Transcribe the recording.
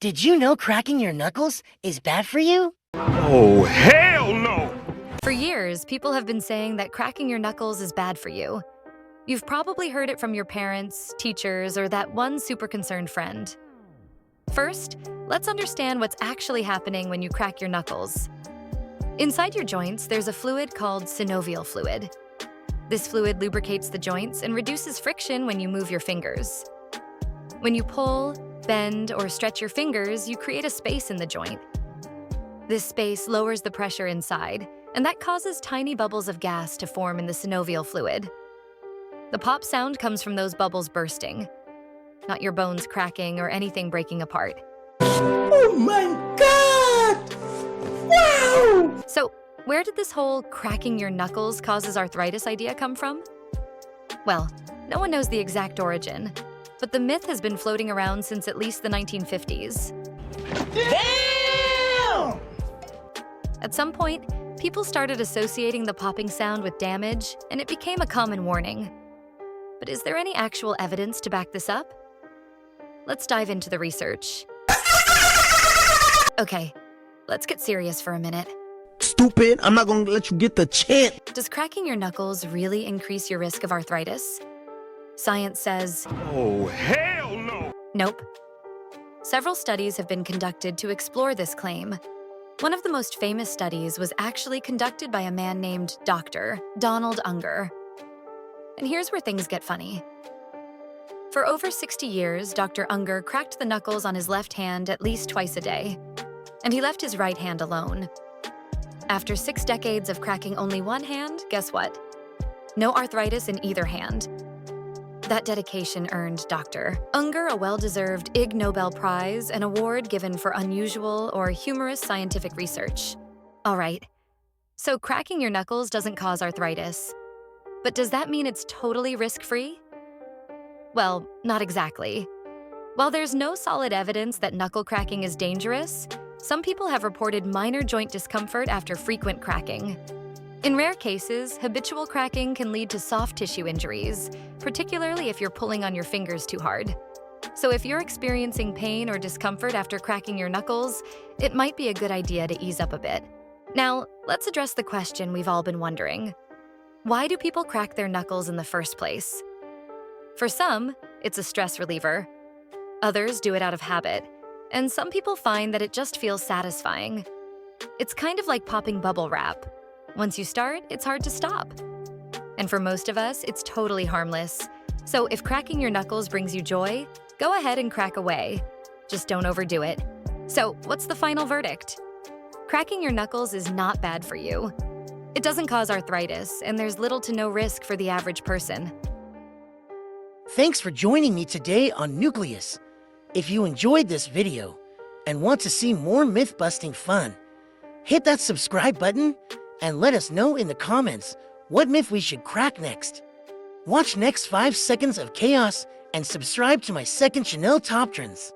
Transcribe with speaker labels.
Speaker 1: Did you know cracking your knuckles is bad for you?
Speaker 2: Oh, hell no!
Speaker 3: For years, people have been saying that cracking your knuckles is bad for you. You've probably heard it from your parents, teachers, or that one super concerned friend. First, let's understand what's actually happening when you crack your knuckles. Inside your joints, there's a fluid called synovial fluid. This fluid lubricates the joints and reduces friction when you move your fingers. When you pull, bend, or stretch your fingers, you create a space in the joint. This space lowers the pressure inside, and that causes tiny bubbles of gas to form in the synovial fluid. The pop sound comes from those bubbles bursting, not your bones cracking or anything breaking apart.
Speaker 4: Oh my God! Wow!
Speaker 3: So, where did this whole cracking your knuckles causes arthritis idea come from? Well, no one knows the exact origin, but the myth has been floating around since at least the 1950s.
Speaker 4: Damn!
Speaker 3: At some point, people started associating the popping sound with damage, and it became a common warning. But is there any actual evidence to back this up? Let's dive into the research. Okay, let's get serious for a minute.
Speaker 4: Stupid, I'm not gonna let you get the chance.
Speaker 3: Does cracking your knuckles really increase your risk of arthritis? Science says,
Speaker 2: Oh, hell no!
Speaker 3: nope. Several studies have been conducted to explore this claim. One of the most famous studies was actually conducted by a man named Dr. Donald Unger. And here's where things get funny. For over 60 years, Dr. Unger cracked the knuckles on his left hand at least twice a day, and he left his right hand alone. After 6 decades of cracking only one hand, guess what? No arthritis in either hand. That dedication earned Dr. Unger a well-deserved Ig Nobel Prize, an award given for unusual or humorous scientific research. All right, so cracking your knuckles doesn't cause arthritis. But does that mean it's totally risk-free? Well, not exactly. While there's no solid evidence that knuckle cracking is dangerous, some people have reported minor joint discomfort after frequent cracking. In rare cases, habitual cracking can lead to soft tissue injuries, particularly if you're pulling on your fingers too hard. So if you're experiencing pain or discomfort after cracking your knuckles, it might be a good idea to ease up a bit. Now, let's address the question we've all been wondering. Why do people crack their knuckles in the first place? For some, it's a stress reliever. Others do it out of habit, and some people find that it just feels satisfying. It's kind of like popping bubble wrap. Once you start, it's hard to stop. And for most of us, it's totally harmless. So if cracking your knuckles brings you joy, go ahead and crack away. Just don't overdo it. So what's the final verdict? Cracking your knuckles is not bad for you. It doesn't cause arthritis, and there's little to no risk for the average person.
Speaker 1: Thanks for joining me today on Nucleus. If you enjoyed this video and want to see more myth-busting fun, hit that subscribe button and let us know in the comments what myth we should crack next. Watch next 5 seconds of chaos and subscribe to my second channel Top Trends.